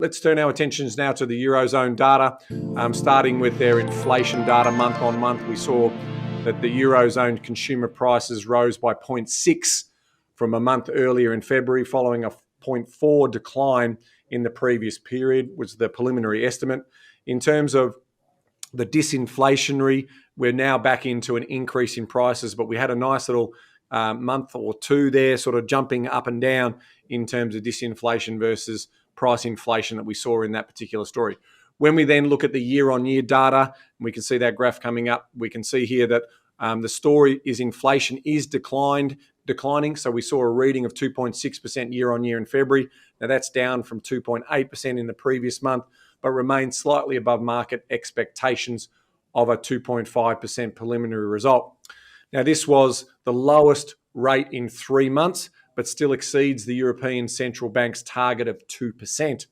Let's turn our attentions now to the Eurozone data, starting with their inflation data month on month. We saw that the Eurozone consumer prices rose by 0.6 from a month earlier in February, following a 0.4 decline in the previous period, was the preliminary estimate. In terms of the disinflationary, we're now back into an increase in prices, but we had a nice little month or two there, sort of jumping up and down in terms of disinflation versus price inflation that we saw in that particular story. When we then look at the year-on-year data, we can see that graph coming up. We can see here that the story is inflation is declining. So we saw a reading of 2.6% year-on-year in February. Now that's down from 2.8% in the previous month, but remains slightly above market expectations of a 2.5% preliminary result. Now this was the lowest rate in 3 months, but still exceeds the European Central Bank's target of 2%.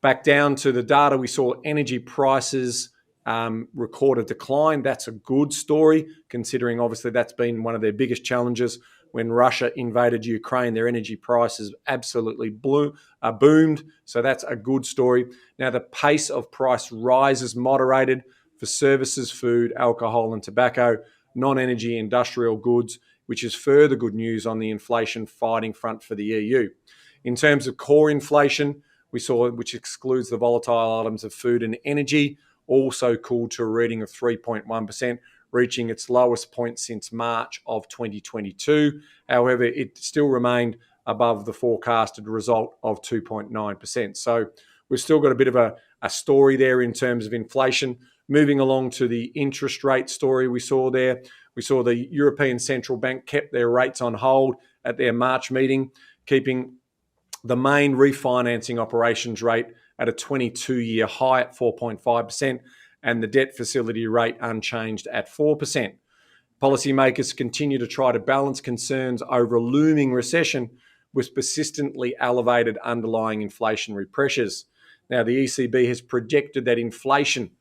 Back down to the data, we saw energy prices record a decline. That's a good story, considering obviously that's been one of their biggest challenges. When Russia invaded Ukraine, their energy prices absolutely boomed. So that's a good story. Now the pace of price rises moderated for services, food, alcohol and tobacco, non-energy industrial goods, which is further good news on the inflation fighting front for the EU. In terms of core inflation, we saw, which excludes the volatile items of food and energy, also cooled to a reading of 3.1%, reaching its lowest point since March of 2022. However, it still remained above the forecasted result of 2.9%. So we've still got a bit of a story there in terms of inflation. Moving along to the interest rate story we saw there. We saw the European Central Bank kept their rates on hold at their March meeting, keeping the main refinancing operations rate at a 22-year high at 4.5% and the debt facility rate unchanged at 4%. Policymakers continue to try to balance concerns over a looming recession with persistently elevated underlying inflationary pressures. Now, the ECB has projected that inflation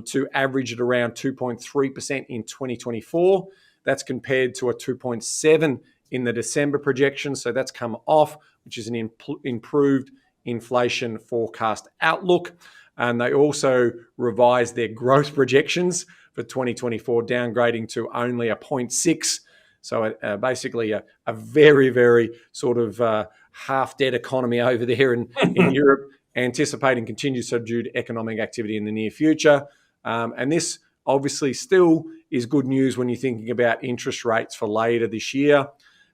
to average at around 2.3% in 2024. That's compared to a 2.7% in the December projection. So that's come off, which is an improved inflation forecast outlook. And they also revised their growth projections for 2024, downgrading to only a 0.6%. So basically a very, very sort of half-dead economy over there in Europe, anticipating continued subdued economic activity in the near future. And this obviously still is good news when you're thinking about interest rates for later this year.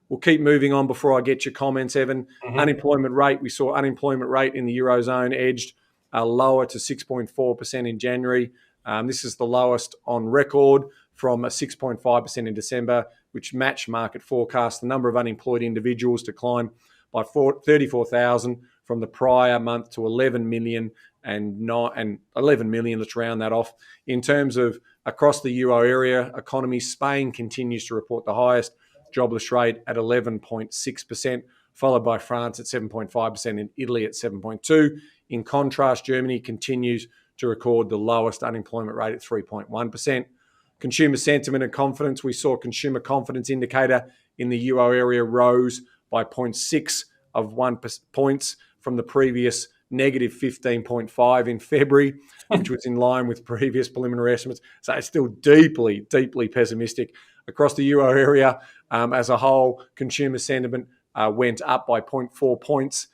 We'll keep moving on before I get your comments, Evan. Unemployment rate, we saw unemployment rate in the Eurozone edged lower to 6.4% in January. This is the lowest on record from a 6.5% in December, which matched market forecasts. The number of unemployed individuals declined by 34,000 from the prior month to 11 million and 11 million, let's round that off. In terms of across the Euro area economy, Spain continues to report the highest jobless rate at 11.6%, followed by France at 7.5% and Italy at 7.2%. In contrast, Germany continues to record the lowest unemployment rate at 3.1%. Consumer sentiment and confidence, we saw consumer confidence indicator in the Euro area rose by 0.6 of 1 points from the previous negative 15.5 in February, which was in line with previous preliminary estimates. So it's still deeply, deeply pessimistic. Across the Euro area as a whole, consumer sentiment went up by 0.4 points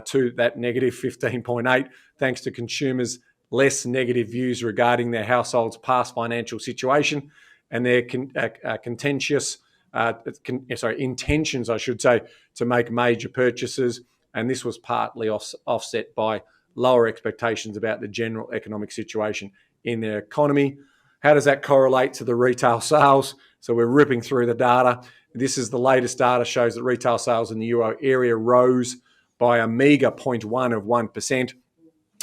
to that negative 15.8, thanks to consumers' less negative views regarding their household's past financial situation and their intentions, I should say, to make major purchases. And this was partly offset by lower expectations about the general economic situation in their economy. How does that correlate to the retail sales? So we're ripping through the data. This is the latest data, shows that retail sales in the Euro area rose by a meager 0.1 of 1%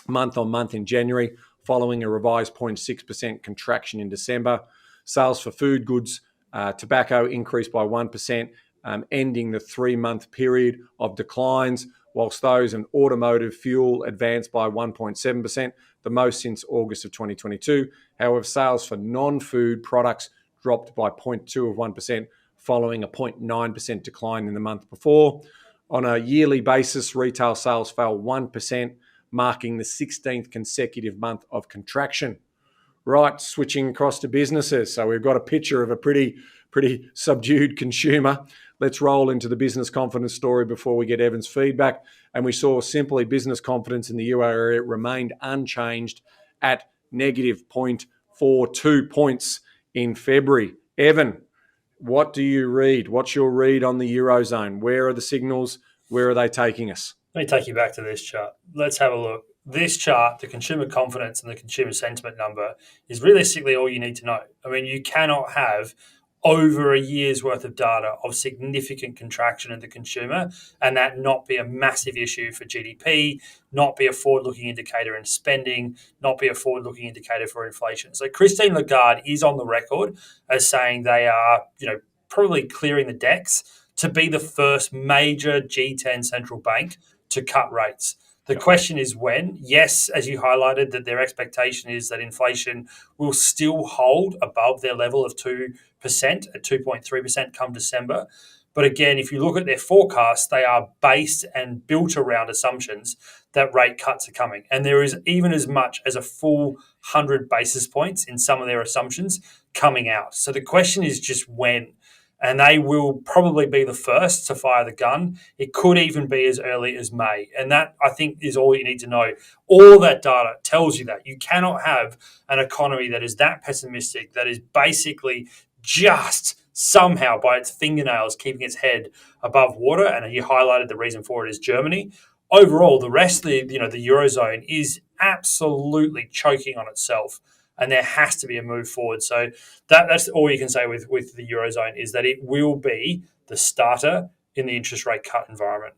month on month in January, following a revised 0.6% contraction in December. Sales for food goods, tobacco increased by 1%, ending the 3-month period of declines, whilst those in automotive fuel advanced by 1.7%, the most since August of 2022. However, sales for non-food products dropped by 0.2 of 1%, following a 0.9% decline in the month before. On a yearly basis, retail sales fell 1%, marking the 16th consecutive month of contraction. Right, switching across to businesses. So we've got a picture of a pretty subdued consumer. Let's roll into the business confidence story before we get Evan's feedback. And we saw simply business confidence in the euro area remained unchanged at negative 0.42 points in February. Evan, what do you read? What's your read on the Eurozone? Where are the signals? Where are they taking us? Let me take you back to this chart. Let's have a look. This chart, the consumer confidence and the consumer sentiment number, is realistically all you need to know. I mean, you cannot have over a year's worth of data of significant contraction in the consumer and that not be a massive issue for GDP, not be a forward-looking indicator in spending, not be a forward-looking indicator for inflation. So Christine Lagarde is on the record as saying they are, probably clearing the decks to be the first major G10 central bank to cut rates. The question is when. Yes, as you highlighted, that their expectation is that inflation will still hold above their level of 2% at 2.3% come December. But again, if you look at their forecasts, they are based and built around assumptions that rate cuts are coming. And there is even as much as a full 100 basis points in some of their assumptions coming out. So the question is just when. And they will probably be the first to fire the gun. It could even be as early as May. And that, I think, is all you need to know. All that data tells you that. You cannot have an economy that is that pessimistic, that is basically just somehow by its fingernails keeping its head above water. And you highlighted the reason for it is Germany. Overall, the rest of the Eurozone is absolutely choking on itself. And there has to be a move forward. So that's all you can say with the Eurozone is that it will be the starter in the interest rate cut environment.